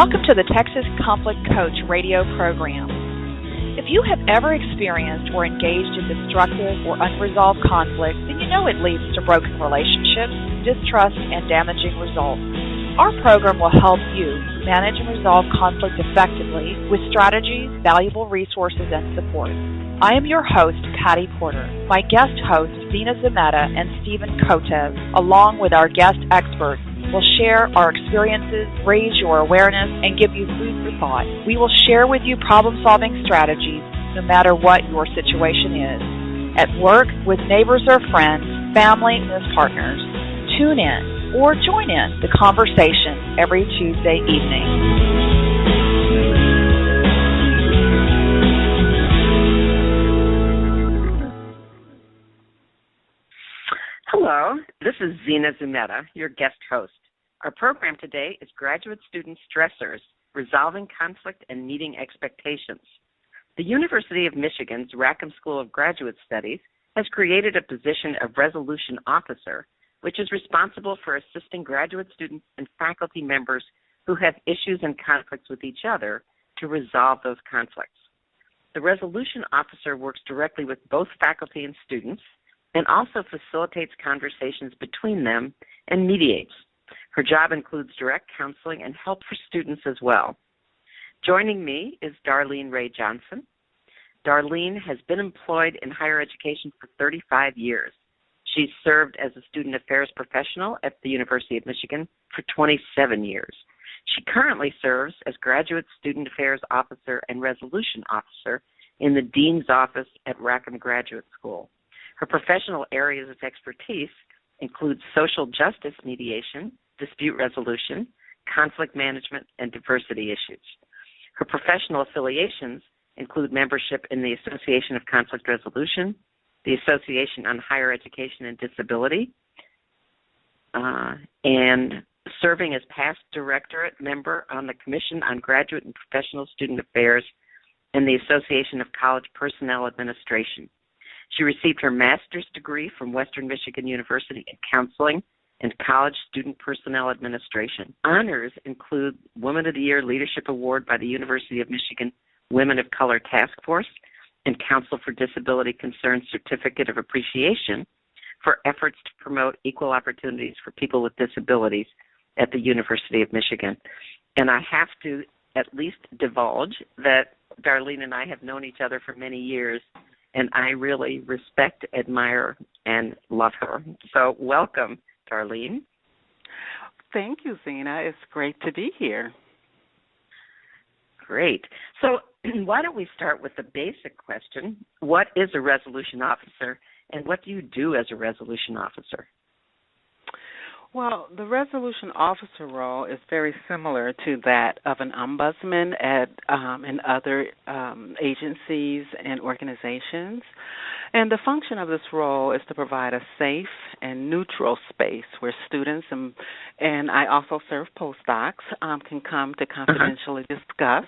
Welcome to the Texas Conflict Coach radio program. If you have ever experienced or engaged in destructive or unresolved conflict, then you know it leads to broken relationships, distrust, and damaging results. Our program will help you manage and resolve conflict effectively with strategies, valuable resources, and support. I am your host, Patty Porter. My guest hosts, Zena Zumeta and Stephen Kotev, along with our guest experts, will share our experiences, raise your awareness, and give you food for thought. We will share with you problem-solving strategies no matter what your situation is. At work, with neighbors or friends, family, and with partners. Tune in or join in the conversation every Tuesday evening. Hello, this is Zena Zumeta, your guest host. Our program today is Graduate Student Stressors, Resolving Conflict and Meeting Expectations. The University of Michigan's Rackham School of Graduate Studies has created a position of Resolution Officer, which is responsible for assisting graduate students and faculty members who have issues and conflicts with each other to resolve those conflicts. The Resolution Officer works directly with both faculty and students and also facilitates conversations between them and mediates. Her job includes direct counseling and help for students as well. Joining me is Darlene Ray Johnson. Darlene has been employed in higher education for 35 years. She's served as a student affairs professional at the University of Michigan for 27 years. She currently serves as Graduate Student Affairs Officer and Resolution Officer in the Dean's Office at Rackham Graduate School. Her professional areas of expertise include social justice mediation, dispute resolution, conflict management, and diversity issues. Her professional affiliations include membership in the Association of Conflict Resolution, the Association on Higher Education and Disability, and serving as past directorate member on the Commission on Graduate and Professional Student Affairs and the Association of College Personnel Administration. She received her master's degree from Western Michigan University in Counseling and College Student Personnel Administration. Honors include Woman of the Year Leadership Award by the University of Michigan Women of Color Task Force and Council for Disability Concerns Certificate of Appreciation for efforts to promote equal opportunities for people with disabilities at the University of Michigan. And I have to at least divulge that Darlene and I have known each other for many years, and I really respect, admire, and love her. So welcome, Darlene. Thank you, Zena. It's great to be here. Great. So why don't we start with the basic question, what is a resolution officer, and what do you do as a resolution officer? Well, the resolution officer role is very similar to that of an ombudsman in other agencies and organizations. And the function of this role is to provide a safe and neutral space where students, and I also serve postdocs, can come to confidentially discuss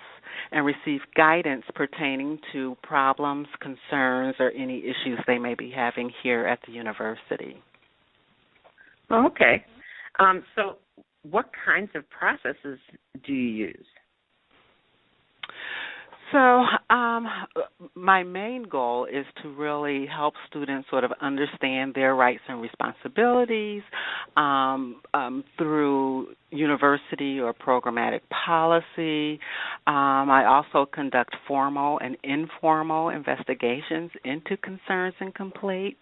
and receive guidance pertaining to problems, concerns, or any issues they may be having here at the university. Okay. So what kinds of processes do you use? So my main goal is to really help students sort of understand their rights and responsibilities through university or programmatic policy. I also conduct formal and informal investigations into concerns and complaints.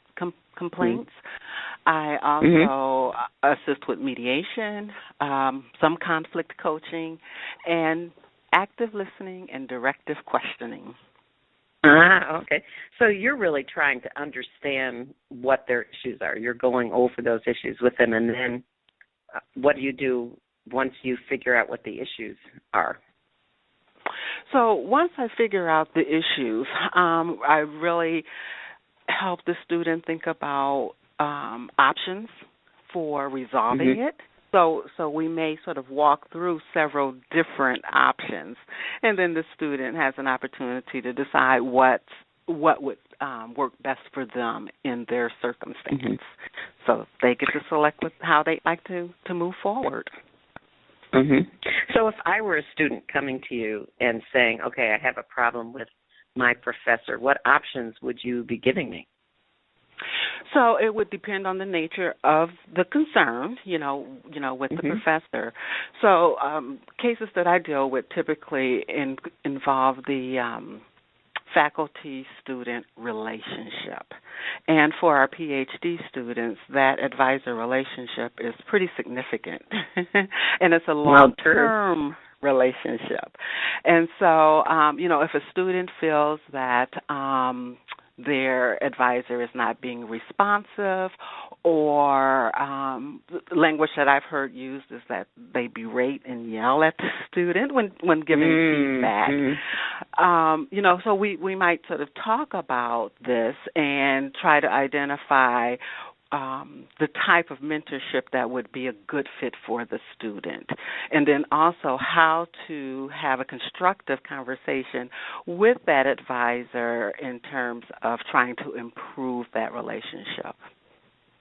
I also assist with mediation, some conflict coaching, and active listening and directive questioning. Okay. So you're really trying to understand what their issues are. You're going over those issues with them, and then what do you do once you figure out what the issues are? So once I figure out the issues, I really help the student think about options for resolving it. So we may sort of walk through several different options, and then the student has an opportunity to decide what would work best for them in their circumstance. So they get to select how they'd like to move forward. Mm-hmm. So if I were a student coming to you and saying, okay, I have a problem with my professor, what options would you be giving me? So it would depend on the nature of the concern, with the professor. So cases that I deal with typically involve the faculty-student relationship. And for our PhD students, that advisor relationship is pretty significant. And it's a long-term relationship. And so, if a student feels that their advisor is not being responsive, or language that I've heard used is that they berate and yell at the student when giving feedback. So we might sort of talk about this and try to identify the type of mentorship that would be a good fit for the student, and then also how to have a constructive conversation with that advisor in terms of trying to improve that relationship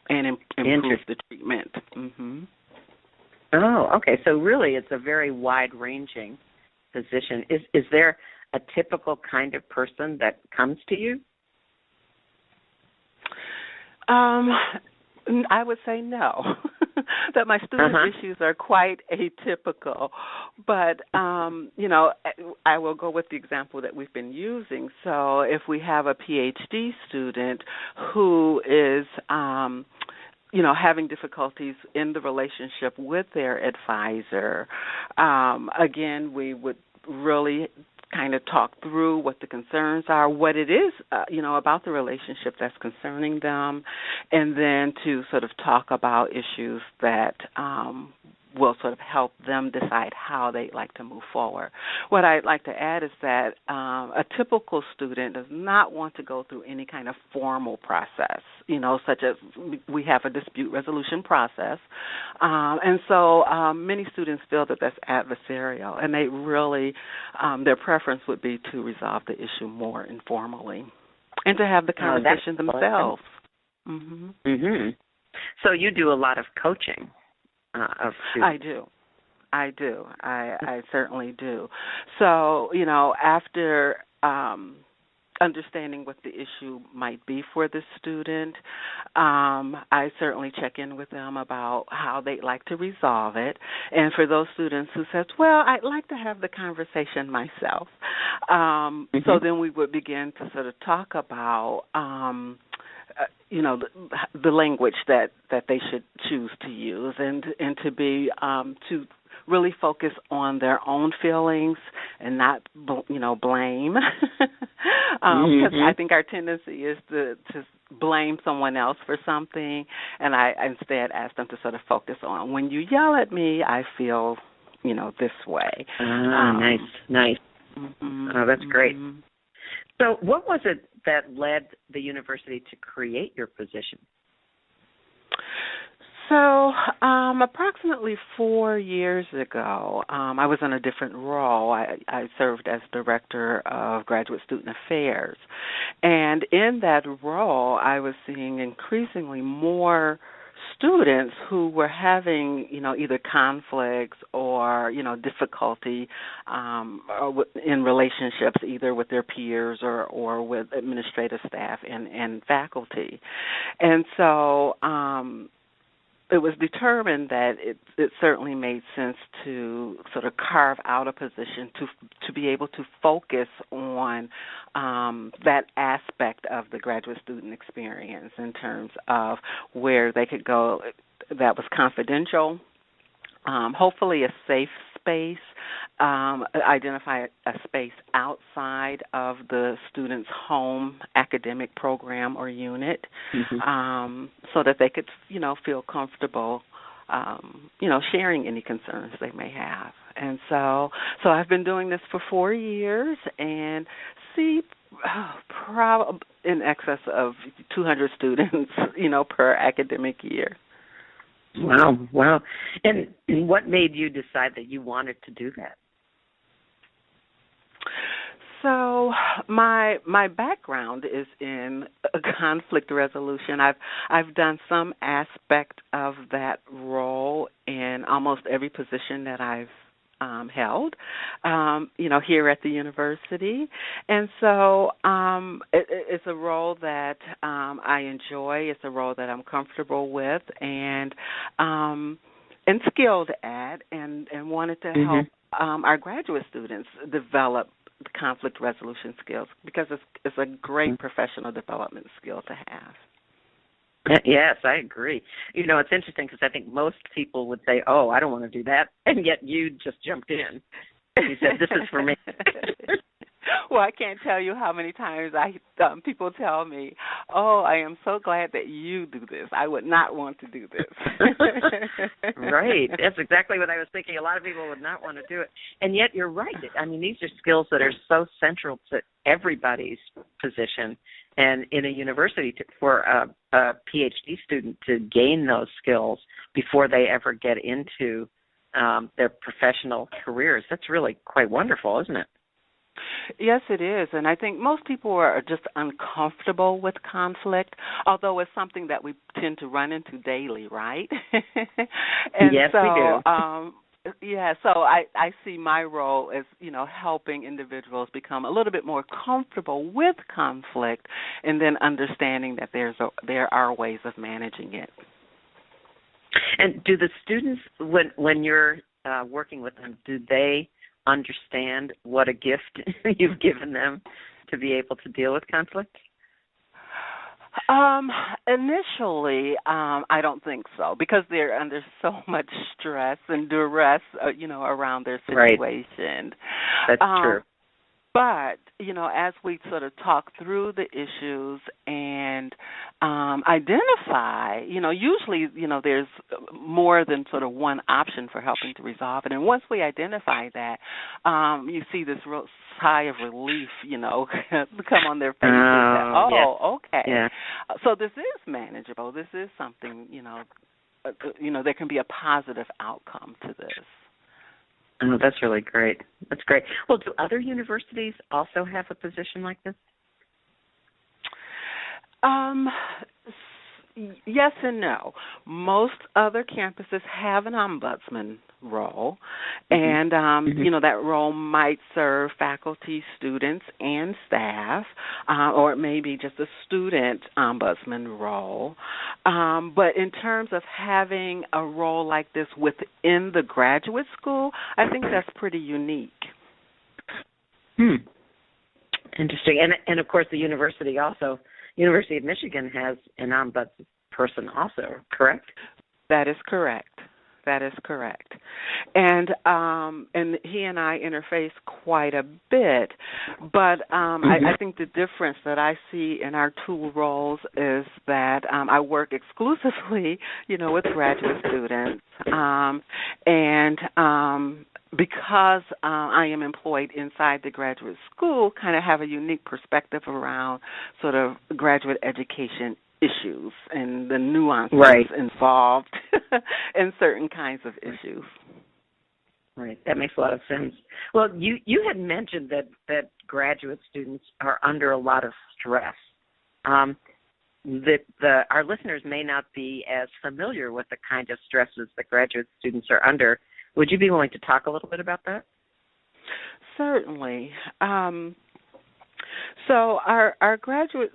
and improve the treatment. Mm-hmm. Oh, okay. So really it's a very wide-ranging position. Is there a typical kind of person that comes to you? I would say no, that my student issues are quite atypical. But, I will go with the example that we've been using. So if we have a PhD student who is, having difficulties in the relationship with their advisor, again, we would really kind of talk through what the concerns are, what it is, about the relationship that's concerning them, and then to sort of talk about issues that will sort of help them decide how they'd like to move forward. What I'd like to add is that a typical student does not want to go through any kind of formal process, such as we have a dispute resolution process. And so many students feel that that's adversarial, and they really, their preference would be to resolve the issue more informally and to have the conversation themselves. Mm-hmm. Mm-hmm. So you do a lot of coaching. Of students. I do. I certainly do. So, after understanding what the issue might be for the student, I certainly check in with them about how they'd like to resolve it. And for those students who says, well, I'd like to have the conversation myself, so then we would begin to sort of talk about the language that they should choose to use, and to be to really focus on their own feelings and not blame, because I think our tendency is to blame someone else for something, and I instead ask them to sort of focus on, when you yell at me, I feel this way. Nice. Oh, that's great. So what was it that led the university to create your position? So approximately 4 years ago, I was in a different role. I served as Director of Graduate Student Affairs. And in that role, I was seeing increasingly more students who were having, either conflicts or, difficulty in relationships, either with their peers or with administrative staff and faculty. And so it was determined that it certainly made sense to sort of carve out a position to be able to focus on that aspect of the graduate student experience in terms of where they could go that was confidential, hopefully a safe space, identify a space outside of the student's home academic program or unit, so that they could, feel comfortable, sharing any concerns they may have. And so I've been doing this for 4 years and see in excess of 200 students, per academic year. Wow. And what made you decide that you wanted to do that? So my background is in conflict resolution. I've done some aspect of that role role in almost every position that I've held, here at the university. And so it's a role that I enjoy. It's a role that I'm comfortable with and skilled at, and wanted to help our graduate students develop conflict resolution skills, because it's a great professional development skill to have. Yes, I agree. It's interesting because I think most people would say, oh, I don't want to do that, and yet you just jumped in. You said, this is for me. Well, I can't tell you how many times people tell me, oh, I am so glad that you do this. I would not want to do this. Right. That's exactly what I was thinking. A lot of people would not want to do it. And yet you're right. I mean, these are skills that are so central to everybody's position. And in a university, for a PhD student to gain those skills before they ever get into their professional careers, that's really quite wonderful, isn't it? Yes, it is. And I think most people are just uncomfortable with conflict, although it's something that we tend to run into daily, right? And yes, so, we do. So I see my role as, helping individuals become a little bit more comfortable with conflict, and then understanding that there are ways of managing it. And do the students, when you're working with them, do they understand what a gift you've given them to be able to deal with conflict? Initially, I don't think so, because they're under so much stress and duress, around their situation. Right. That's true. But, as we sort of talk through the issues and identify, usually, there's more than sort of one option for helping to resolve it. And once we identify that, you see this real sigh of relief, come on their faces. Yes. Okay. Yeah. So this is manageable. This is something, there can be a positive outcome to this. Oh, that's really great. That's great. Well, do other universities also have a position like this? Yes and no. Most other campuses have an ombudsman role, and that role might serve faculty, students, and staff, or it may be just a student ombudsman role. But in terms of having a role like this within the graduate school, I think that's pretty unique. Interesting. And of course, the University of Michigan has an ombudsperson also, correct? That is correct. And he and I interface quite a bit, but I think the difference that I see in our two roles is that I work exclusively, with graduate students, and because I am employed inside the graduate school, kind of have a unique perspective around sort of graduate education issues and the nuances involved in certain kinds of issues. Right. That makes a lot of sense. Well, you had mentioned that graduate students are under a lot of stress. Our listeners may not be as familiar with the kind of stresses that graduate students are under. Would you be willing to talk a little bit about that? Certainly. So our graduate,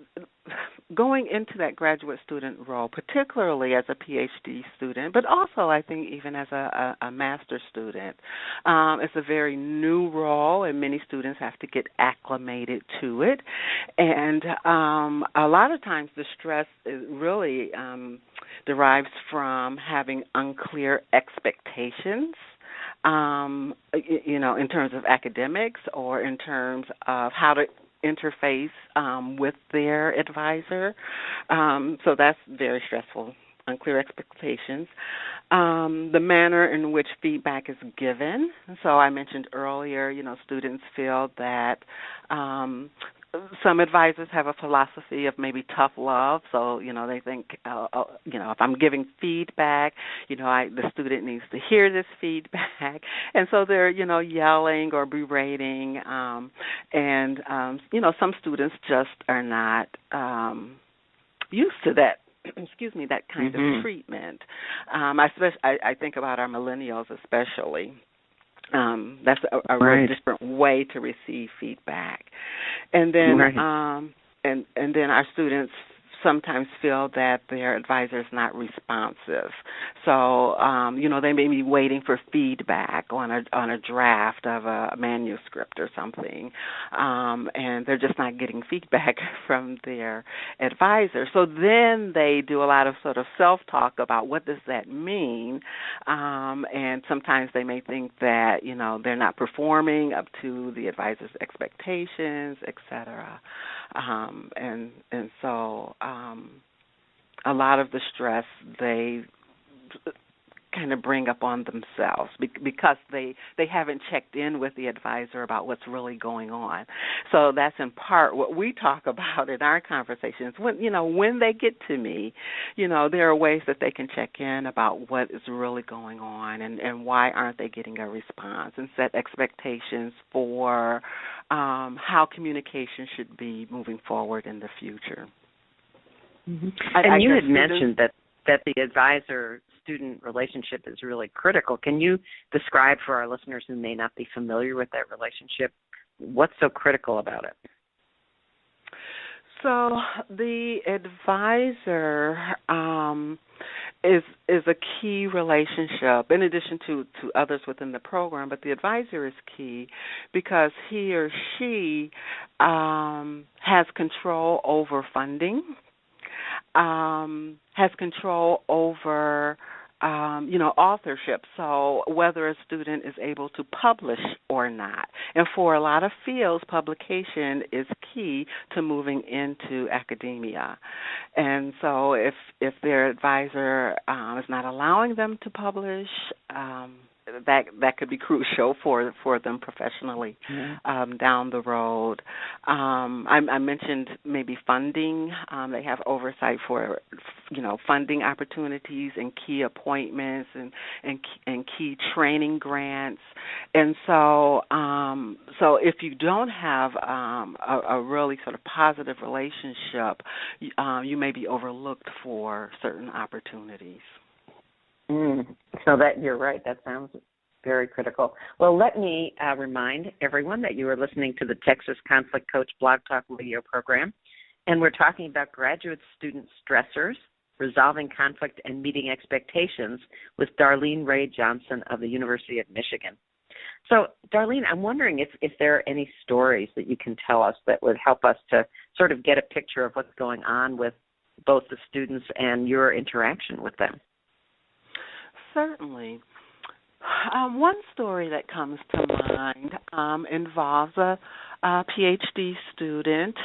going into that graduate student role, particularly as a PhD student, but also I think even as a master's student, it's a very new role, and many students have to get acclimated to it. And a lot of times the stress really derives from having unclear expectations, in terms of academics or in terms of how to interface with their advisor. So that's very stressful, unclear expectations. The manner in which feedback is given. So I mentioned earlier, students feel that some advisors have a philosophy of maybe tough love. So, they think, if I'm giving feedback, the student needs to hear this feedback. And so they're, yelling or berating. And some students just are not used to that excuse me, that kind of treatment. I think about our millennials especially. That's a real different way to receive feedback. And then and then our students sometimes feel that their advisor is not responsive. So, they may be waiting for feedback on a draft of a manuscript or something, and they're just not getting feedback from their advisor. So then they do a lot of sort of self-talk about what does that mean, and sometimes they may think that, they're not performing up to the advisor's expectations, et cetera. And so a lot of the stress they kind of bring up on themselves because they haven't checked in with the advisor about what's really going on. So that's in part what we talk about in our conversations. When they get to me, there are ways that they can check in about what is really going on and why aren't they getting a response, and set expectations for how communication should be moving forward in the future. Mm-hmm. And you had mentioned that the advisor-student relationship is really critical. Can you describe for our listeners who may not be familiar with that relationship, what's so critical about it? So the advisor is a key relationship, in addition to others within the program, but the advisor is key because he or she has control over funding, has control over authorship, so whether a student is able to publish or not. And for a lot of fields, publication is key to moving into academia. And so if their advisor is not allowing them to publish, that could be crucial for them professionally down the road. I mentioned maybe funding. They have oversight for funding opportunities and key appointments and key training grants. And so if you don't have a really sort of positive relationship, you may be overlooked for certain opportunities. So that you're right. That sounds very critical. Well, let me remind everyone that you are listening to the Texas Conflict Coach Blog Talk radio program, and we're talking about graduate student stressors, resolving conflict and meeting expectations with Darlene Ray Johnson of the University of Michigan. So, Darlene, I'm wondering if there are any stories that you can tell us that would help us to sort of get a picture of what's going on with both the students and your interaction with them. Certainly. One story that comes to mind involves a PhD student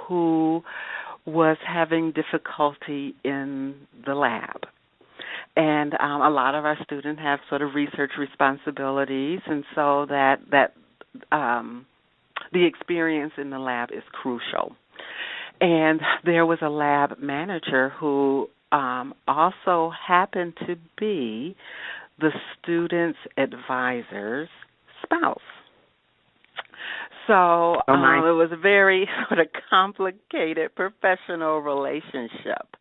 who was having difficulty in the lab. And a lot of our students have sort of research responsibilities, and so that the experience in the lab is crucial. And there was a lab manager who also happened to be the student's advisor's spouse. So it was a very sort of complicated professional relationship,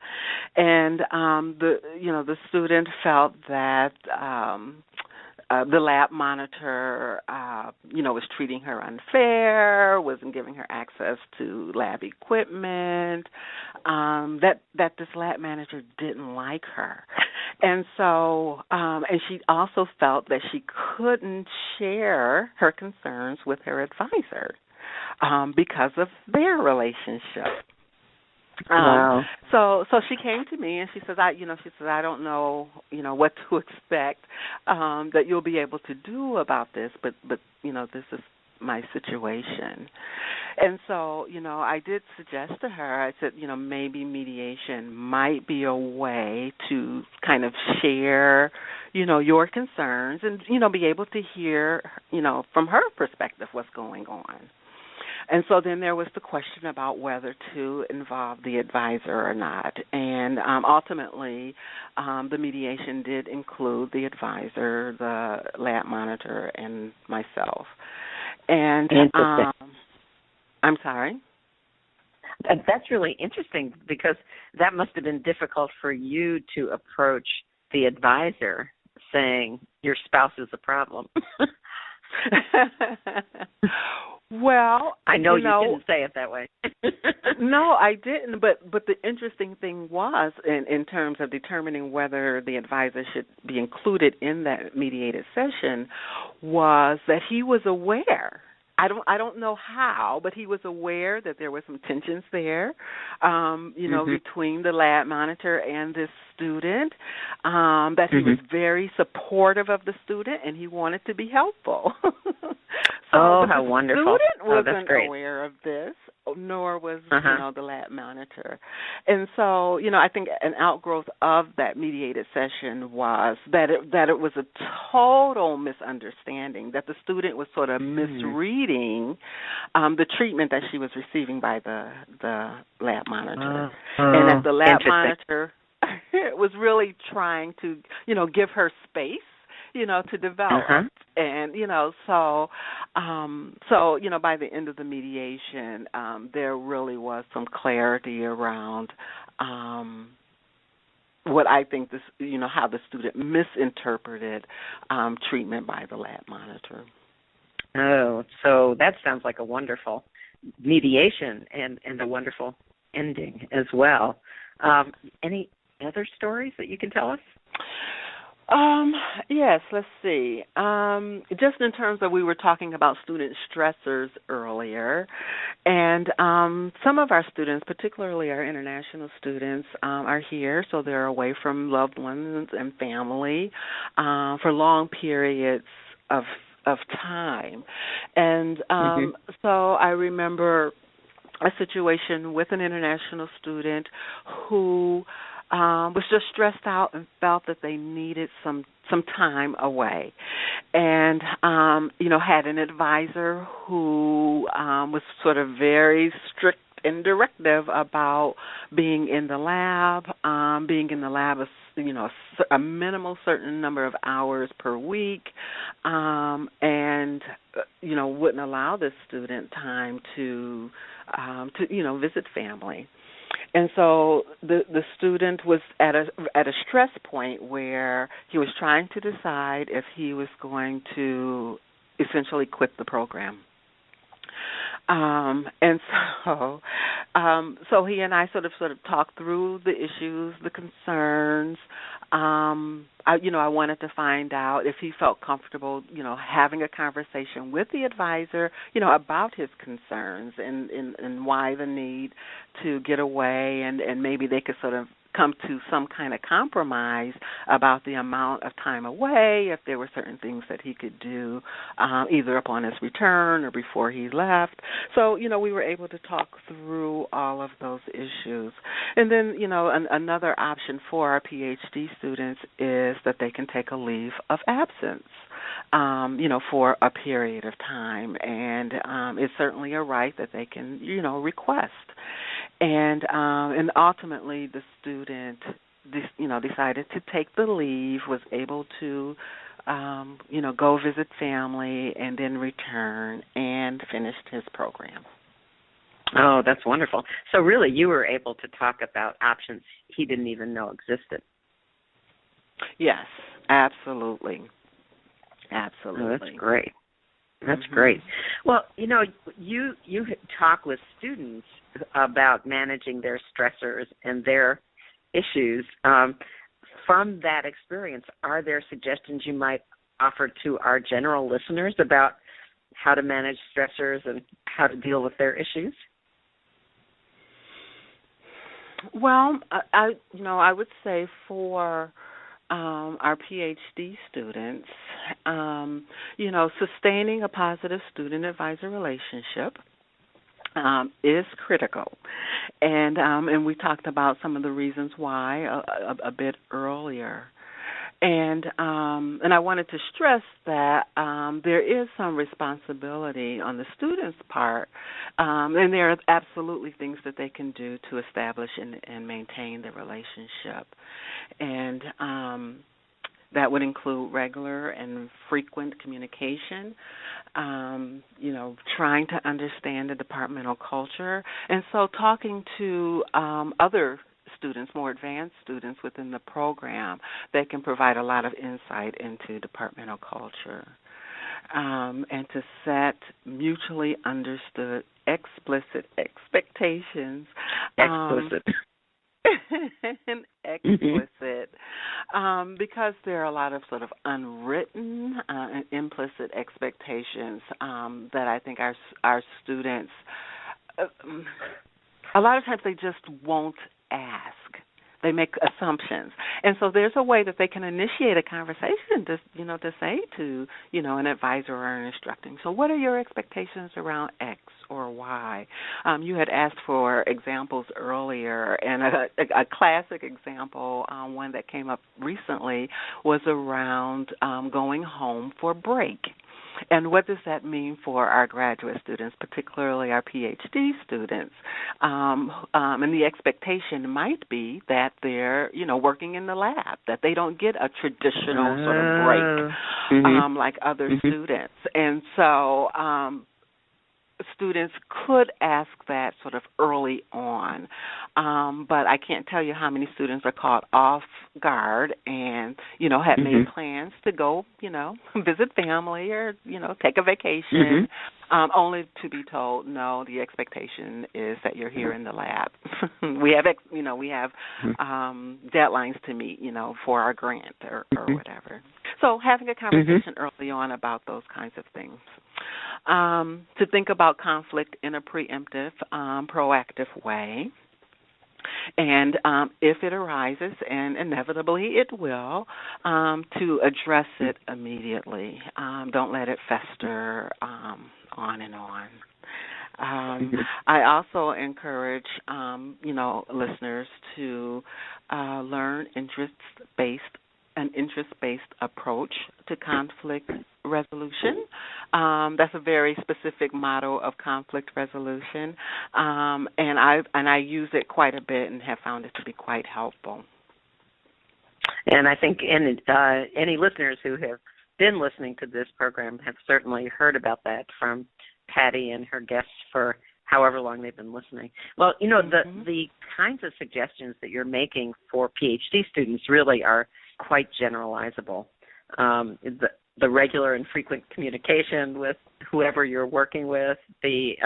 and the student felt that the lab monitor was treating her unfair, wasn't giving her access to lab equipment, that this lab manager didn't like her. And so, and she also felt that she couldn't share her concerns with her advisor because of their relationship. Wow. So she came to me and she says, I don't know, what to expect that you'll be able to do about this, but this is my situation. And so, I did suggest to her, I said, maybe mediation might be a way to kind of share, your concerns and, be able to hear, from her perspective what's going on. And so then there was the question about whether to involve the advisor or not. And ultimately, the mediation did include the advisor, the lab monitor, and myself. And I'm sorry? And that's really interesting because that must have been difficult for you to approach the advisor saying your spouse is a problem. Well, I know you didn't say it that way. No, I didn't. But the interesting thing was, in terms of determining whether the advisor should be included in that mediated session, was that he was aware. I don't know how, but he was aware that there were some tensions there, between the lab monitor and this student, that he was very supportive of the student and he wanted to be helpful. How wonderful. The student wasn't great. aware of this, nor was the lab monitor. And so, I think an outgrowth of that mediated session was that it was a total misunderstanding, that the student was sort of misreading the treatment that she was receiving by the lab monitor. And that the lab monitor was really trying to, give her space, to develop. And, so by the end of the mediation, there really was some clarity around what I think this, how the student misinterpreted treatment by the lab monitor. Oh, so that sounds like a wonderful mediation and a wonderful ending as well. Any other stories that you can tell us? Yes, let's see. Just in terms of, we were talking about student stressors earlier, and some of our students, particularly our international students, are here, so they're away from loved ones and family for long periods of time. And so I remember a situation with an international student who was just stressed out and felt that they needed some time away, and had an advisor who was sort of very strict and directive about being in the lab a minimal certain number of hours per week, and wouldn't allow this student time to visit family. And so the student was at a stress point where he was trying to decide if he was going to essentially quit the program. And so he and I sort of talked through the issues, the concerns. I wanted to find out if he felt comfortable, having a conversation with the advisor, about his concerns and why the need to get away, and maybe they could sort of come to some kind of compromise about the amount of time away, if there were certain things that he could do either upon his return or before he left. So, we were able to talk through all of those issues. And then, another option for our PhD students is that they can take a leave of absence, for a period of time. And it's certainly a right that they can, request. And ultimately, the student, decided to take the leave, was able to, go visit family, and then return and finished his program. Oh, that's wonderful. So really, you were able to talk about options he didn't even know existed. Yes, absolutely. Absolutely. Oh, that's great. That's great. Well, you talk with students about managing their stressors and their issues. From that experience, are there suggestions you might offer to our general listeners about how to manage stressors and how to deal with their issues? Well, I would say for our PhD students, sustaining a positive student-advisor relationship is critical, and we talked about some of the reasons why a bit earlier. And I wanted to stress that there is some responsibility on the student's part, and there are absolutely things that they can do to establish and maintain the relationship. And that would include regular and frequent communication, trying to understand the departmental culture. And so talking to other students, more advanced students within the program that can provide a lot of insight into departmental culture. And to set mutually understood explicit expectations. Explicit. Explicit, because there are a lot of sort of unwritten and implicit expectations that I think our students, a lot of times they just won't ask. They make assumptions. And so there's a way that they can initiate a conversation to say to, an advisor or an instructing. So what are your expectations around X or Y? You had asked for examples earlier, and a classic example, one that came up recently, was around going home for break. And what does that mean for our graduate students, particularly our PhD students? And the expectation might be that they're, working in the lab, that they don't get a traditional sort of break like other students. And so students could ask that sort of early on, but I can't tell you how many students are caught off guard and, had made plans to go, visit family or, take a vacation, only to be told, no, the expectation is that you're here in the lab. we have deadlines to meet, for our grant or whatever. So having a conversation early on about those kinds of things. To think about conflict in a preemptive, proactive way. And if it arises, and inevitably it will, to address it immediately. Don't let it fester on and on. I also encourage, listeners to learn an interest-based approach to conflict resolution. That's a very specific motto of conflict resolution, and I use it quite a bit and have found it to be quite helpful. And I think any listeners who have been listening to this program have certainly heard about that from Patty and her guests for however long they've been listening. Well, the kinds of suggestions that you're making for PhD students really are quite generalizable. The regular and frequent communication with whoever you're working with, the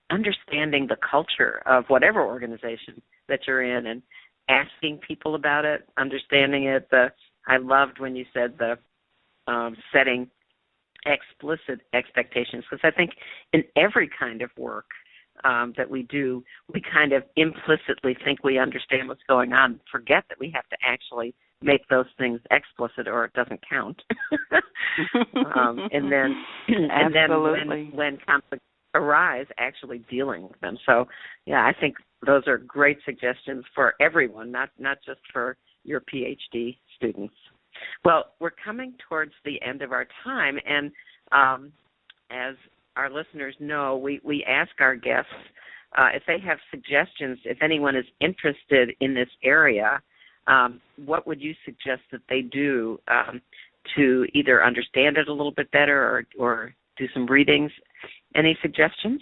understanding the culture of whatever organization that you're in and asking people about it, understanding it. I loved when you said the setting explicit expectations, because I think in every kind of work that we do, we kind of implicitly think we understand what's going on, forget that we have to actually make those things explicit or it doesn't count. and then when conflicts arise, actually dealing with them. So, yeah, I think those are great suggestions for everyone, not just for your PhD students. Well, we're coming towards the end of our time, and as our listeners know, we ask our guests if they have suggestions, if anyone is interested in this area, what would you suggest that they do to either understand it a little bit better or do some readings? Any suggestions?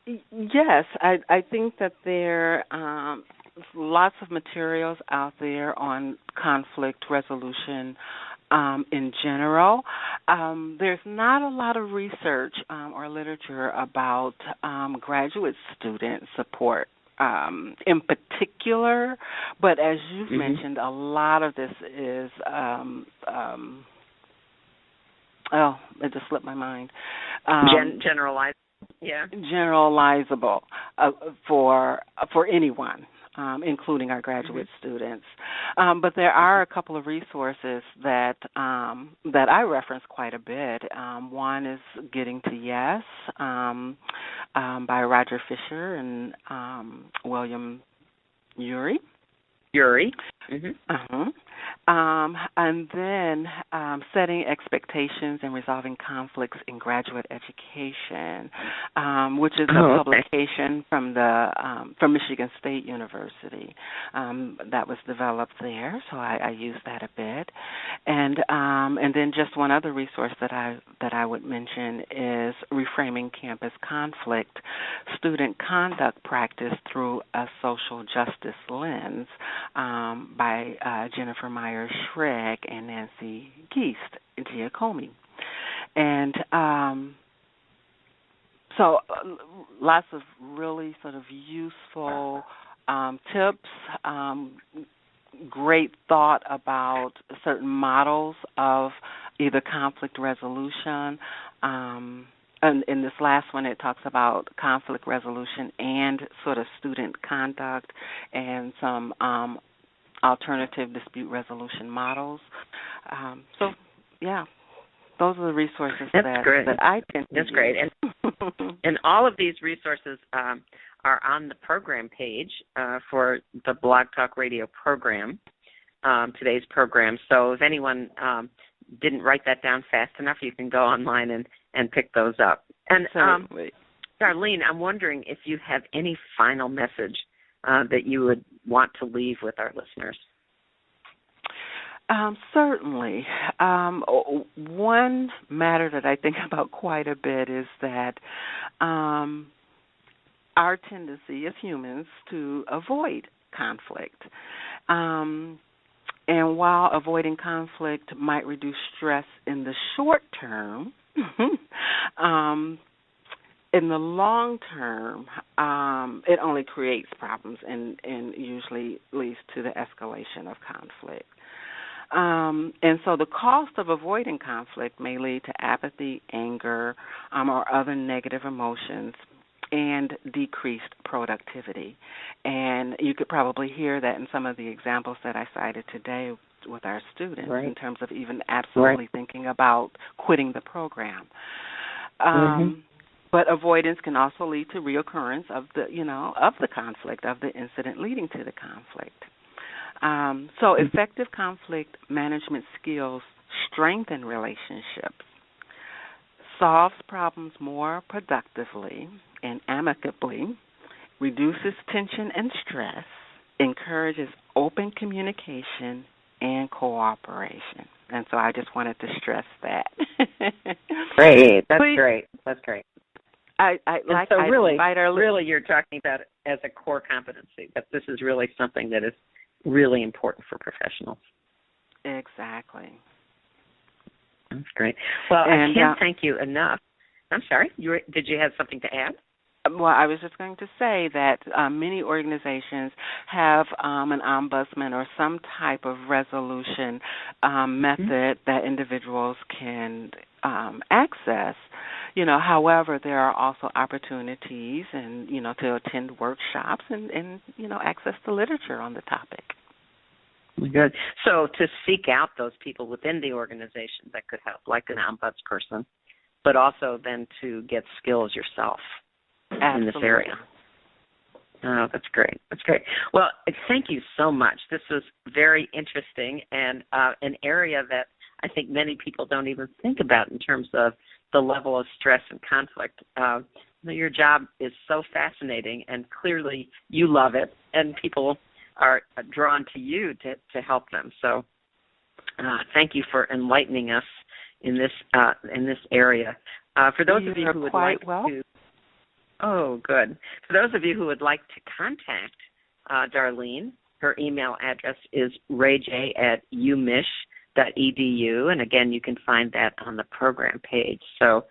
Yes, I think that there lots of materials out there on conflict resolution in general. There's not a lot of research or literature about graduate student support in particular, but as you've mentioned, a lot of this is it just slipped my mind. Generalized. Yeah. Generalizable for anyone, including our graduate students. But there are a couple of resources that I reference quite a bit. One is Getting to Yes by Roger Fisher and William Ury. Mm-hmm. And then setting expectations and resolving conflicts in graduate education, which is a publication from from Michigan State University that was developed there. So I use that a bit, and then just one other resource that I would mention is Reframing Campus Conflict: Student Conduct Practice Through a Social Justice Lens by Jennifer Myers-Schrag and Nancy Giacomi. And so lots of really sort of useful tips, great thought about certain models of either conflict resolution. And in this last one, it talks about conflict resolution and sort of student conduct and some alternative dispute resolution models. So, yeah, those are the resources that I tend to use. That's great. And all of these resources are on the program page for the Blog Talk Radio program, today's program. So if anyone didn't write that down fast enough, you can go online and pick those up. And Darlene, I'm wondering if you have any final message that you would want to leave with our listeners. Certainly. One matter that I think about quite a bit is that our tendency as humans to avoid conflict. And while avoiding conflict might reduce stress in the short term, in the long term, it only creates problems and usually leads to the escalation of conflict. And so the cost of avoiding conflict may lead to apathy, anger, or other negative emotions, and decreased productivity. And you could probably hear that in some of the examples that I cited today with our students in terms of even absolutely thinking about quitting the program. But avoidance can also lead to reoccurrence of the conflict, of the incident leading to the conflict. So effective conflict management skills strengthen relationships, solves problems more productively and amicably, reduces tension and stress, encourages open communication and cooperation. And so I just wanted to stress that. Great. That's great. That's great. Really, you're talking about it as a core competency, that this is really something that is really important for professionals. Exactly. That's great. Well, I can't thank you enough. I'm sorry, did you have something to add? Well, I was just going to say that many organizations have an ombudsman or some type of resolution method that individuals can access. However, there are also opportunities and, to attend workshops and access the literature on the topic. Good. So to seek out those people within the organization that could help, like an ombudsperson, but also then to get skills yourself in this area. Oh, that's great. That's great. Well, thank you so much. This was very interesting and an area that I think many people don't even think about in terms of the level of stress and conflict. Your job is so fascinating, and clearly you love it, and people are drawn to you to help them. So thank you for enlightening us in this area. For those of you who would like to, oh, good. For those of you who would like to contact Darlene, her email address is rayj@umich.edu, and again, you can find that on the program page. So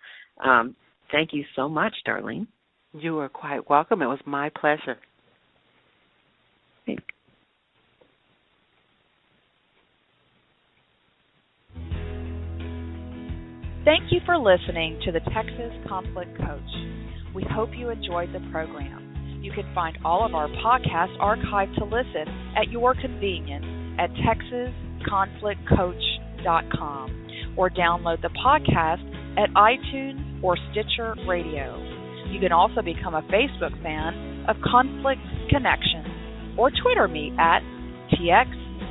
thank you so much, Darlene. You are quite welcome. It was my pleasure. Thanks. Thank you for listening to the Texas Conflict Coach. We hope you enjoyed the program. You can find all of our podcasts archived to listen at your convenience at texasconflictcoach.com or download the podcast at iTunes or Stitcher Radio. You can also become a Facebook fan of Conflict Connections or Twitter me at TX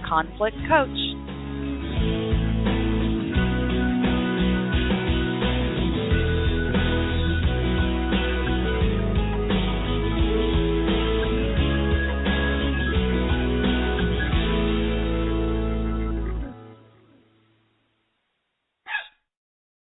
Conflict Coach.